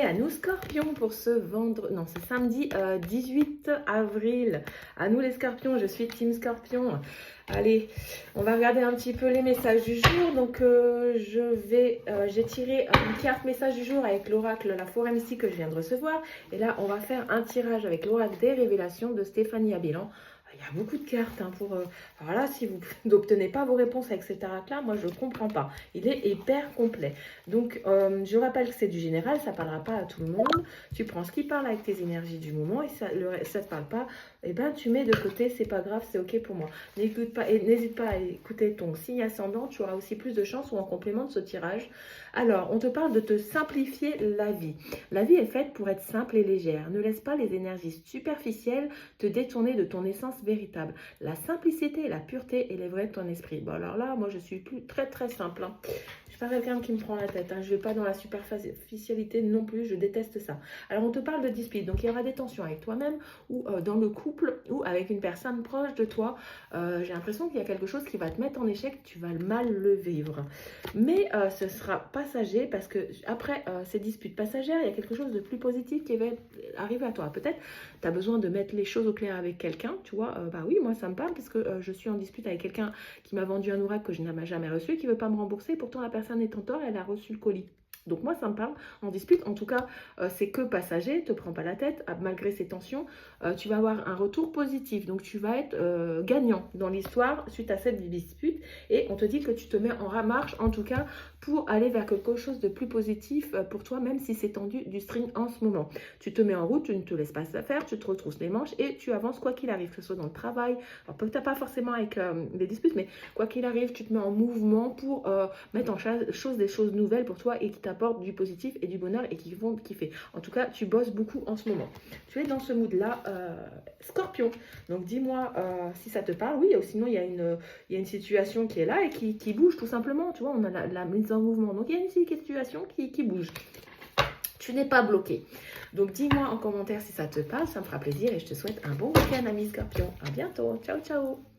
à nous Scorpions pour ce vendredi, non c'est samedi 18 avril. À nous les Scorpions, je suis Team Scorpion. Allez, on va regarder un petit peu les messages du jour. Donc j'ai tiré une carte message du jour avec l'oracle La Forêt Mystique que je viens de recevoir. Et là, on va faire un tirage avec l'oracle des révélations de Stéphanie Abilan. Il y a beaucoup de cartes pour... alors là, si vous n'obtenez pas vos réponses avec cet oracle-là, moi, je ne comprends pas. Il est hyper complet. Donc, je rappelle que c'est du général, ça ne parlera pas à tout le monde. Tu prends ce qui parle avec tes énergies du moment et ça ne te parle pas, eh ben, tu mets de côté, c'est pas grave, c'est OK pour moi. N'écoute pas et n'hésite pas à écouter ton signe ascendant, tu auras aussi plus de chance ou en complément de ce tirage. Alors, on te parle de te simplifier la vie. La vie est faite pour être simple et légère. Ne laisse pas les énergies superficielles te détourner de ton essence véritable. La simplicité et la pureté élèveraient ton esprit. Bon, alors là, moi, je suis plus très simple. Je suis pas quelqu'un qui me prend la tête. Je vais pas dans la superficialité non plus. Je déteste ça. Alors, on te parle de dispute. Donc, il y aura des tensions avec toi-même ou dans le couple ou avec une personne proche de toi. J'ai l'impression qu'il y a quelque chose qui va te mettre en échec. Tu vas mal le vivre. Mais ce sera passager parce que après ces disputes passagères, il y a quelque chose de plus positif qui va arriver à toi. Peut-être tu as besoin de mettre les choses au clair avec quelqu'un, tu vois. Bah oui, moi ça me parle parce que je suis en dispute avec quelqu'un qui m'a vendu un oracle que je n'ai jamais reçu et qui ne veut pas me rembourser. Pourtant la personne est en tort, elle a reçu le colis. Donc moi, ça me parle en dispute. En tout cas, c'est que passager, te prends pas la tête. Malgré ces tensions, tu vas avoir un retour positif. Donc tu vas être gagnant dans l'histoire suite à cette dispute. Et on te dit que tu te mets en marche, en tout cas, pour aller vers quelque chose de plus positif pour toi, même si c'est tendu du string en ce moment. Tu te mets en route, tu ne te laisses pas ça faire, tu te retrousses les manches et tu avances quoi qu'il arrive, que ce soit dans le travail. Alors peut-être pas forcément avec des disputes, mais quoi qu'il arrive, tu te mets en mouvement pour mettre en chose des choses nouvelles pour toi et qui t'apportent du positif et du bonheur et qui vont te kiffer. En tout cas, tu bosses beaucoup en ce moment. Tu es dans ce mood-là, Scorpion. Donc dis-moi si ça te parle. Oui, sinon il y a une situation qui est là et qui bouge tout simplement. Tu vois, on a la mise en mouvement. Donc il y a une situation qui bouge. Tu n'es pas bloqué. Donc dis-moi en commentaire si ça te parle, ça me fera plaisir et je te souhaite un bon week-end, ami Scorpion. À bientôt. Ciao, ciao.